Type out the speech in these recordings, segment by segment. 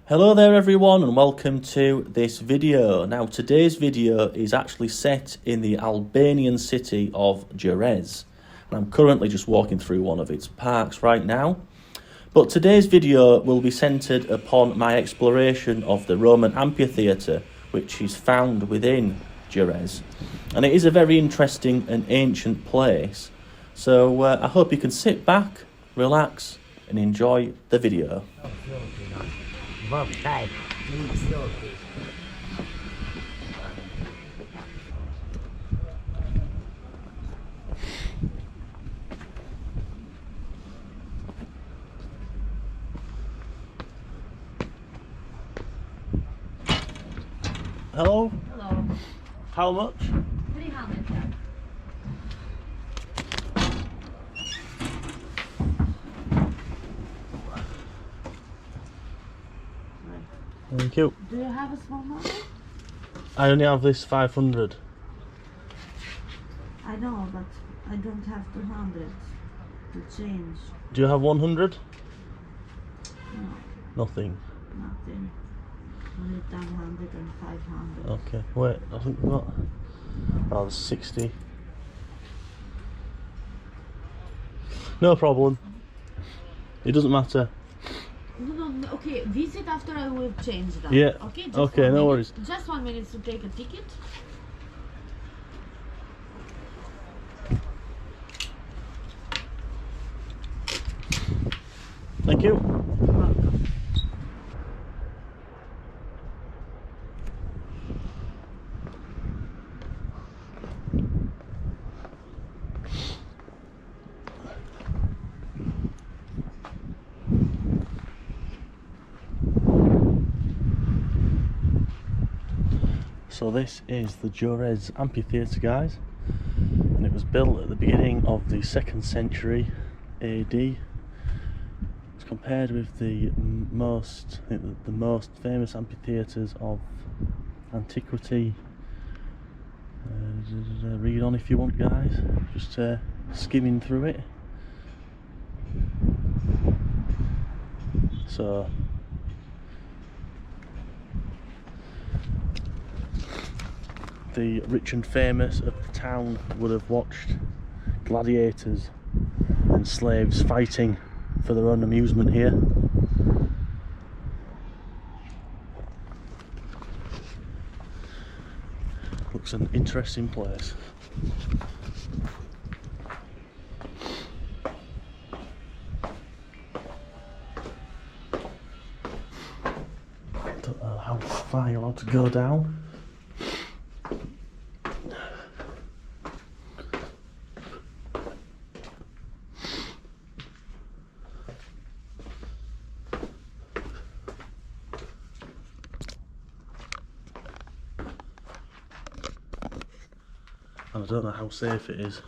Hello there everyone and welcome to this video. Now today's video is actually set in the Albanian city of Durres. And I'm currently just walking through one of its parks right now. But today's video will be centred upon my exploration of the Roman amphitheatre, which is found within Durres. And it is a very interesting and ancient place. So I hope you can sit back, relax and enjoy the video. Hello? Hello. How much? 300. Thank you. Do you have a small money? I only have this 500. I know, but I don't have 200 to change. Do you have 100? No, Nothing. nothing. Only 100 and 500. Okay, wait, I think what? Oh, there's 60. No problem. It doesn't matter. No, okay, visit after I will change that. Yeah, Okay, just okay, 1 no minute. worries. Just 1 minute to take a ticket. Thank you. Welcome. So this is the Durres Amphitheater, guys, and it was built at the beginning of the 2nd century AD. It's compared with the most famous amphitheatres of antiquity. Read on if you want, guys. Just skimming through it. So the rich and famous of the town would have watched gladiators and slaves fighting for their own amusement here. Looks an interesting place. Don't know how far you're allowed to go down. And I don't know how safe it is.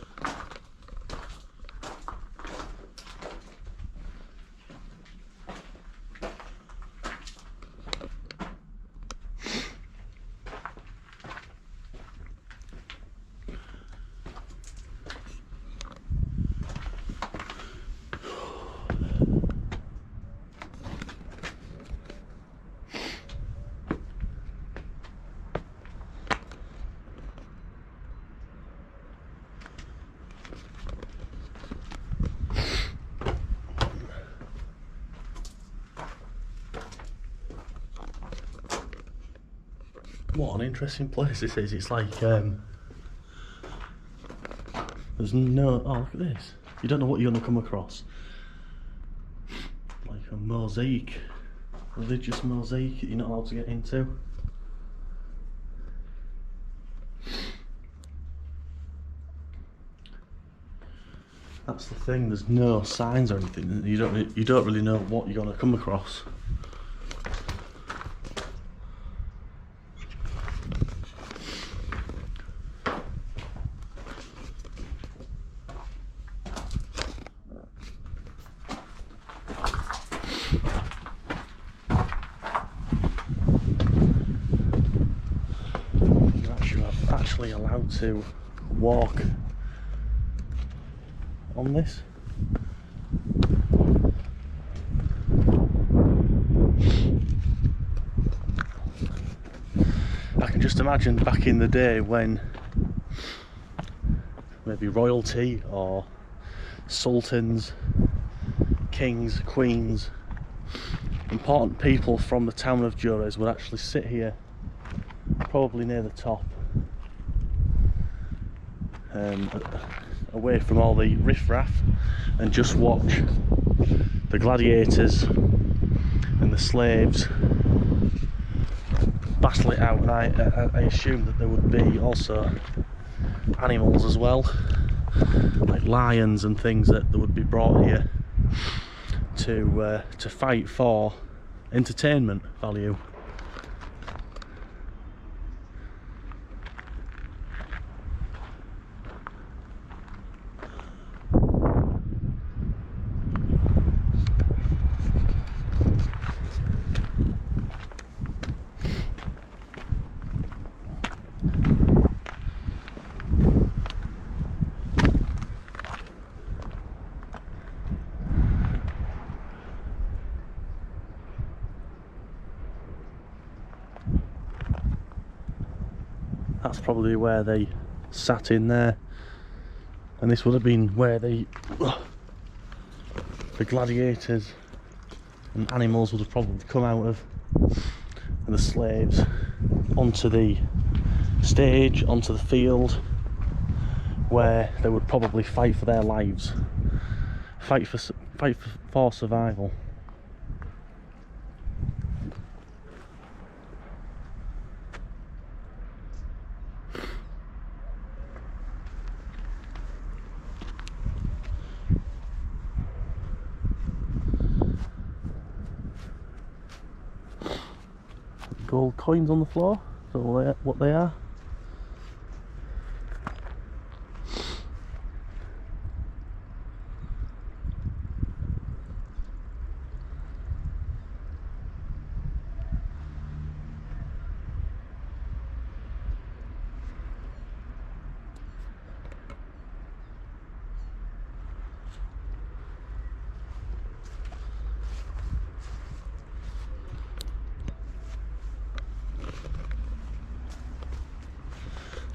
What an interesting place this is. It's like, there's no, oh look at this. You don't know what you're going to come across. Like a mosaic, religious mosaic that you're not allowed to get into. That's the thing, there's no signs or anything. You don't really know what you're going to come across. Actually allowed to walk on this. just imagine back in the day when maybe royalty or sultans, kings, queens, important people from the town of Durres would actually sit here, probably near the top, away from all the riffraff, and just watch the gladiators and the slaves battle it out. And I assume that there would be also animals as well, like lions and things that would be brought here to fight for entertainment value. That's probably where they sat in there, and this would have been where the gladiators and animals would have probably come out of, and the slaves onto the stage, onto the field, where they would probably fight for their lives, fight for survival. Gold coins on the floor, so what they are.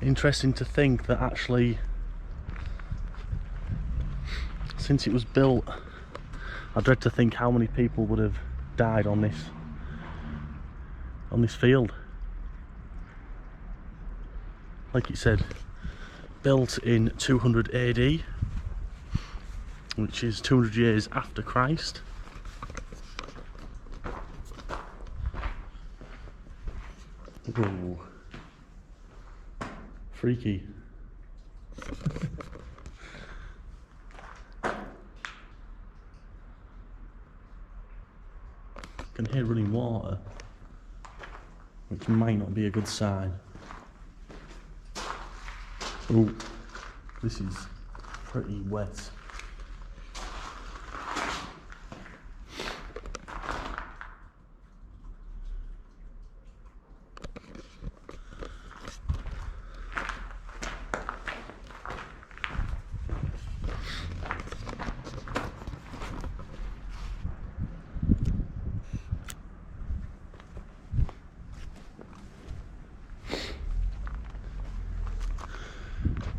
Interesting to think that actually, since it was built, I dread to think how many people would have died on this field. Like it said, built in 200 AD, which is 200 years after Christ. Ooh. Freaky. Can hear running water, which might not be a good sign. Oh, this is pretty wet.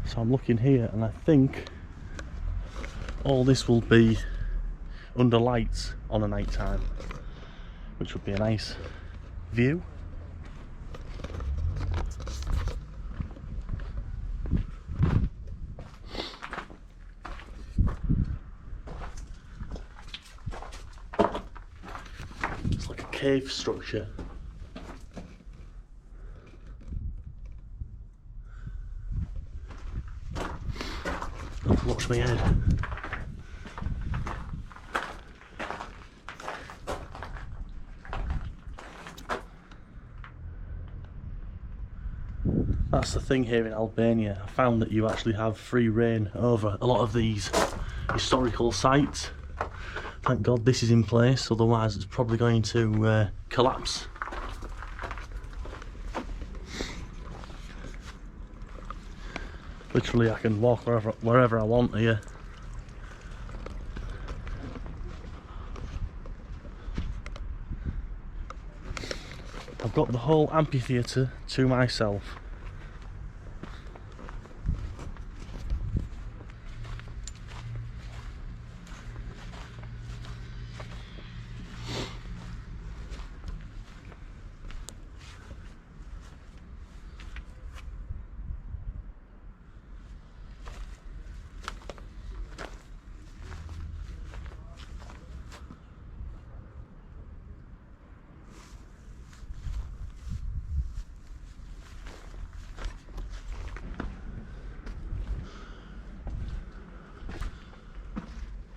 So I'm looking here, and I think all this will be under lights on a night time, which would be a nice view. It's like a cave structure. Watch my head. That's the thing here in Albania. I found that you actually have free reign over a lot of these historical sites. Thank God this is in place, otherwise it's probably going to collapse. Literally, I can walk wherever I want here. I've got the whole amphitheatre to myself.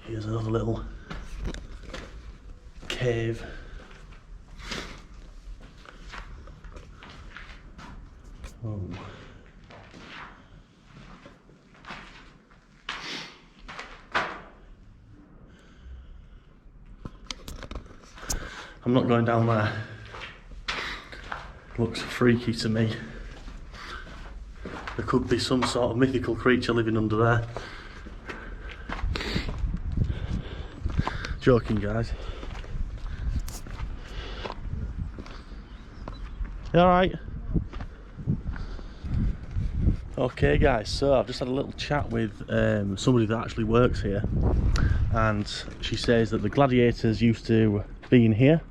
Here's another little cave. Oh. I'm not going down there. Looks freaky to me. There could be some sort of mythical creature living under there. Joking, guys. You alright? Okay guys, so I've just had a little chat with somebody that actually works here, and she says that the gladiators used to be in here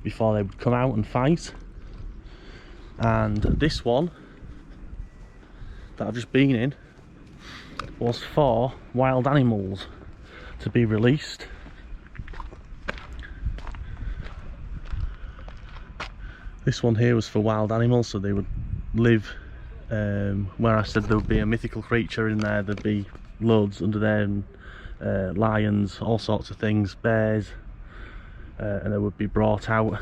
before they would come out and fight, and this one that I've just been in was for wild animals to be released. This one here was for wild animals, so they would live where I said there would be a mythical creature in there. There'd be loads under there, and lions, all sorts of things, bears, and they would be brought out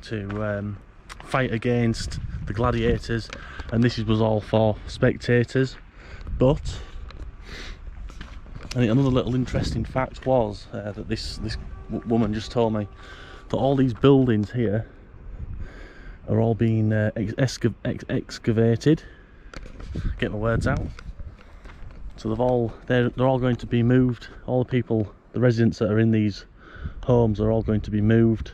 to fight against the gladiators, and this was all for spectators. But I think another little interesting fact was that this woman just told me that all these buildings here are all being excavated. Get my words out. So they're all going to be moved. All the people, the residents that are in these homes, are all going to be moved.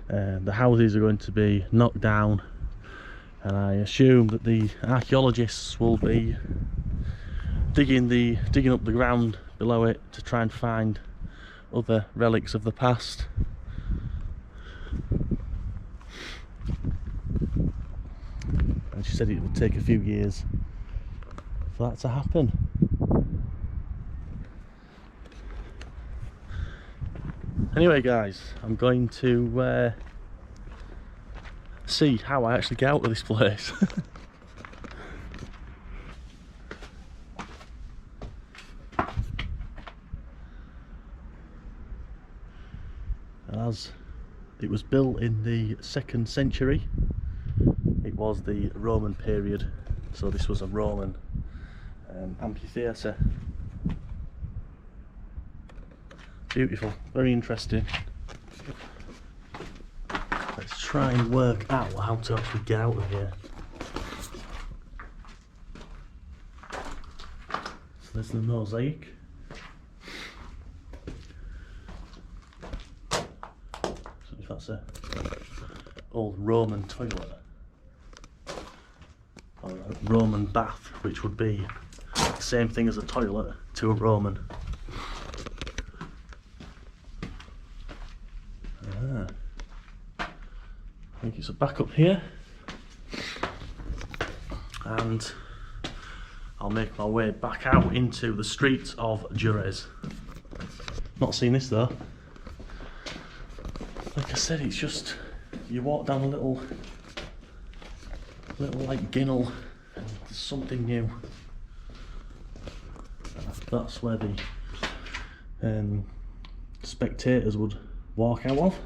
The houses are going to be knocked down, and I assume that the archaeologists will be digging up the ground below it to try and find other relics of the past. And she said it would take a few years for that to happen. Anyway guys, I'm going to see how I actually get out of this place. As it was built in the 2nd century, it was the Roman period, so this was a Roman amphitheatre. Beautiful, very interesting. Let's try and work out how to actually get out of here. So there's the mosaic. So if that's a old Roman toilet, or a Roman bath, which would be the same thing as a toilet to a Roman. I think it's back up here, and I'll make my way back out into the streets of Durres. Not seen this though. Like I said, it's just you walk down a little like ginnel, and there's something new. That's where the spectators would walk out of.